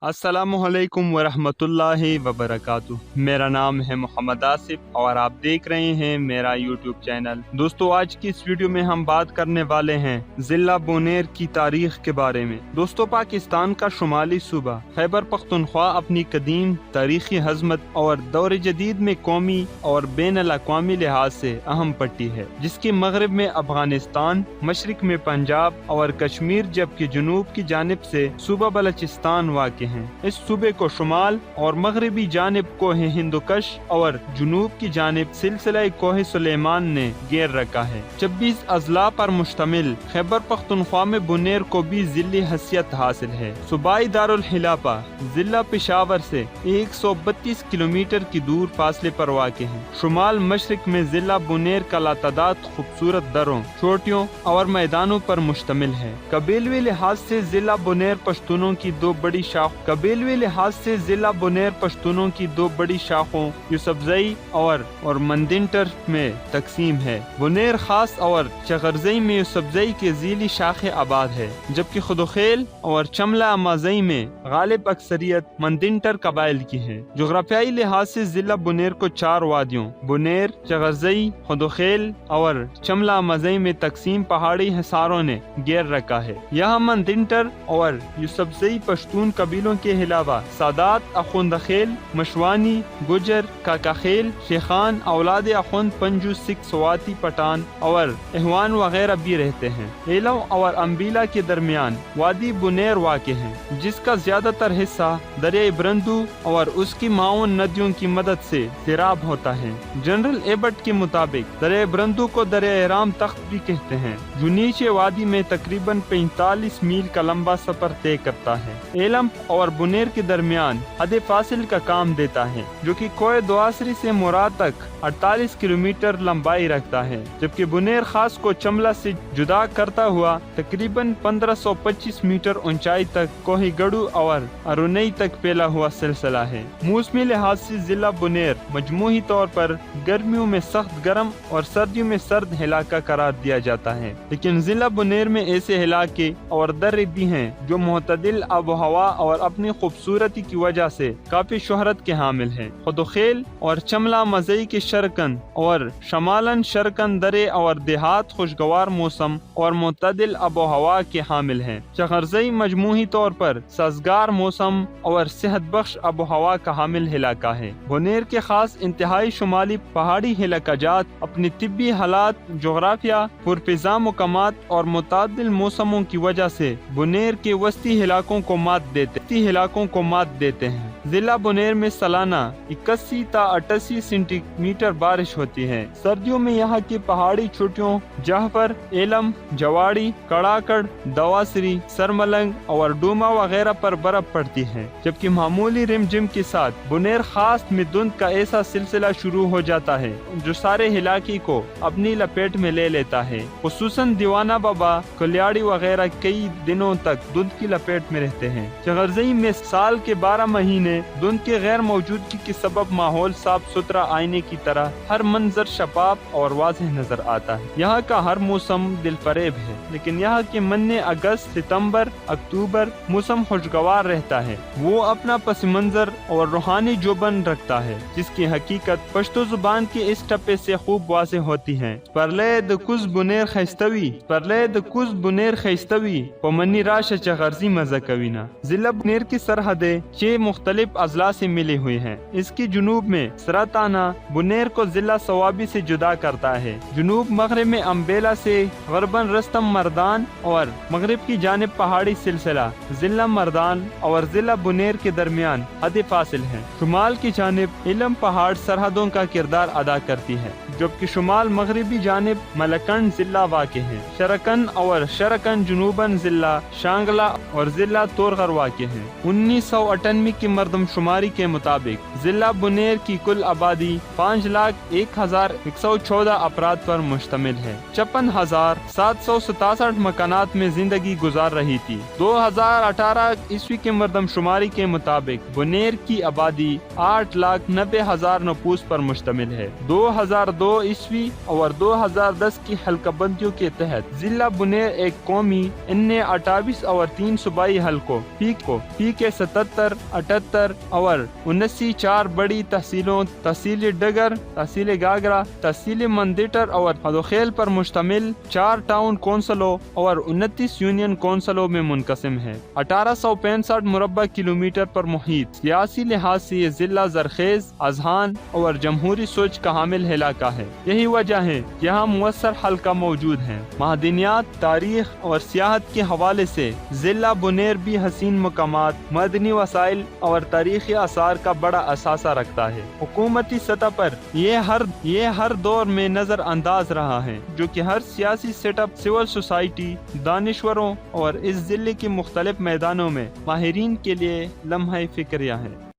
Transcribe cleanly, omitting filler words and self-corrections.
السلام علیکم ورحمۃ وبرکاتہ۔ میرا نام ہے محمد آصف اور آپ دیکھ رہے ہیں میرا یوٹیوب چینل۔ دوستو، آج کی اس ویڈیو میں ہم بات کرنے والے ہیں ضلع بونیر کی تاریخ کے بارے میں۔ دوستو، پاکستان کا شمالی صوبہ خیبر پختونخوا اپنی قدیم تاریخی عظمت اور دور جدید میں قومی اور بین الاقوامی لحاظ سے اہم پٹی ہے، جس کے مغرب میں افغانستان، مشرق میں پنجاب اور کشمیر، جبکہ جنوب کی جانب سے صوبہ بلوچستان واقع ہیں۔ اس صوبے کو شمال اور مغربی جانب کوہ ہندوکش اور جنوب کی جانب سلسلہ کوہ سلیمان نے گھیر رکھا ہے۔ 26 اضلاع پر مشتمل خیبر پختونخوا میں بونیر کو بھی ضلعی حیثیت حاصل ہے۔ صوبائی دارالخلافہ ضلع پشاور سے 132 کلومیٹر کی دور فاصلے پر واقع ہے۔ شمال مشرق میں ضلع بونیر کا لاتعداد خوبصورت دروں، چوٹیوں اور میدانوں پر مشتمل ہے۔ قبیلوی لحاظ سے ضلع بونیر پشتونوں کی دو بڑی شاخوں یوسفزئی اور مندنٹر میں تقسیم ہے۔ بونیر خاص اور چغرزئی میں یوسفزئی کے ذیلی شاخ آباد ہے، جبکہ خدوخیل اور چملہ امازئی میں غالب اکثریت مندنٹر قبائل کی ہے۔ جغرافیائی لحاظ سے ضلع بونیر کو 4 وادیوں بونیر، چغرزئی، خدوخیل اور چملہ امازئی میں تقسیم پہاڑی حصاروں نے گھیر رکھا ہے۔ یہاں مندنٹر اور یوسفزئی پشتون قبیلوں کے علاوہ سادات، اخوند خیل، مشوانی، گجر، کاکا خیل، شیخان، اولاد اخوند، پنجو، سکھ، سواتی، پٹھان اور احوان وغیرہ بھی رہتے ہیں۔ ایلو اور امبیلا کے درمیان وادی بونیر واقع ہے، جس کا زیادہ تر حصہ دریائے برندو اور اس کی معاون ندیوں کی مدد سے سیراب ہوتا ہے۔ جنرل ایبٹ کے مطابق دریائے برندو کو دریائے رام تخت بھی کہتے ہیں، جو نیچے وادی میں تقریباً 45 میل کا لمبا سفر طے کرتا ہے۔ ایلم اور بونیر کے درمیان حد فاصل کا کام دیتا ہے، جو کہ کوہ دواسری سے مراد تک 48 کلومیٹر لمبائی رکھتا ہے، جبکہ بونیر خاص کو چملہ سے جدا کرتا ہوا تقریباً 1525 میٹر اونچائی تک کوہ گڑو اور ارونئی تک پھیلا ہوا سلسلہ ہے۔ موسمی لحاظ سے ضلع بونیر مجموعی طور پر گرمیوں میں سخت گرم اور سردیوں میں سرد علاقہ قرار دیا جاتا ہے، لیکن ضلع بونیر میں ایسے علاقے اور درے بھی ہیں جو معتدل آب و ہوا اور اپنی خوبصورتی کی وجہ سے کافی شہرت کے حامل ہیں۔ خدوخیل اور چملہ مزئی کے شرکن اور شمالن شرکن درے اور دیہات خوشگوار موسم اور معتدل آب و ہوا کے حامل ہیں۔ چغرزئی مجموعی طور پر سازگار موسم اور صحت بخش آب و ہوا کا حامل علاقہ ہے۔ بونیر کے خاص انتہائی شمالی پہاڑی علاقہ جات اپنی طبی حالات، جغرافیہ، پرفضا مقامات اور متعدل موسموں کی وجہ سے بونیر کے وسطی علاقوں کو مات دیتے ہیں۔ ضلع بونیر میں سالانہ 81 تا 88 سینٹی میٹر بارش ہوتی ہے۔ سردیوں میں یہاں کی پہاڑی چوٹیوں جہپر، ایلم، جواڑی، کڑاکڑ، دواسری، سرملنگ اور ڈوما وغیرہ پر برف پڑتی ہے، جبکہ معمولی رم جم کے ساتھ بونیر خاص میں دھند کا ایسا سلسلہ شروع ہو جاتا ہے جو سارے علاقے کو اپنی لپیٹ میں لے لیتا ہے۔ خصوصاً دیوانہ بابا، کلیاڑی وغیرہ کئی دنوں تک دھند کی لپیٹ میں رہتے ہیں۔ چغرزئی میں سال کے 12 مہینے دھند کے غیر موجودگی کے سبب ماحول صاف ستھرا آئینے کی طرح ہر منظر شفاف اور واضح نظر آتا ہے۔ یہاں کا ہر موسم دل فریب ہے، لیکن یہاں کے مہینے اگست، ستمبر، اکتوبر موسم خوشگوار رہتا ہے۔ وہ اپنا پس منظر اور روحانی جوبن رکھتا ہے، جس کی حقیقت پشتو زبان کے اس ٹپے سے خوب واضح ہوتی ہے۔ پرلید کز بونیر خیستوی پمنی راش چغرزی مزکوینا۔ ضلع بونیر کی سرحدیں 6 مختلف اضلاع سے ملی ہوئی ہیں۔ اس کی جنوب میں سراتانہ بونیر کو ضلع صوابی سے جدا کرتا ہے۔ جنوب مغرب میں امبیلا سے غرباً رستم مردان اور مغرب کی جانب پہاڑی سلسلہ ضلع مردان اور ضلع بونیر کے درمیان حد فاصل ہے۔ شمال کی جانب علم پہاڑ سرحدوں کا کردار ادا کرتی ہے، جبکہ شمال مغربی جانب ملکنڈ ضلع واقع ہے۔ شرکن جنوباً ضلع شانگلہ اور ضلع تورغر واقع ہیں۔ 1998 کی مردم شماری کے مطابق ضلع بنیر کی کل آبادی 5,01,114 افراد پر مشتمل ہے۔ 56,767 مکانات میں زندگی گزار رہی تھی۔ 2018 عیسوی کے مردم شماری کے مطابق بنیر کی آبادی 8,90,000 نفوس پر مشتمل ہے۔ 2002 عیسوی اور 2010 کی حلقہ بندیوں کے تحت ضلع بنیر ایک قومی 28 اور 3 صوبائی حلقوں پی کے 77، 78 اور 79 4 بڑی تحصیلوں تحصیل ڈگر، تحصیل گاگرا، تحصیل مندیٹر اور ہدوخیل پر مشتمل 4 ٹاؤن کونسلوں اور 29 یونین کونسلوں میں منقسم ہے۔ 1865 مربع کلومیٹر پر محیط، سیاسی لحاظ سے یہ ضلع زرخیز، اذہان اور جمہوری سوچ کا حامل علاقہ ہے۔ یہی وجہ ہے یہاں مؤثر حلقہ موجود ہیں۔ معدنیات، تاریخ اور سیاحت کے حوالے سے ضلع بنیر بھی حسین مقامات، معدنی وسائل اور تاریخی آثار کا بڑا اثاثہ رکھتا ہے۔ حکومتی سطح پر یہ ہر دور میں نظر انداز رہا ہے، جو کہ ہر سیاسی سیٹ اپ، سول سوسائٹی، دانشوروں اور اس ضلع کے مختلف میدانوں میں ماہرین کے لیے لمحہ فکریہ ہے۔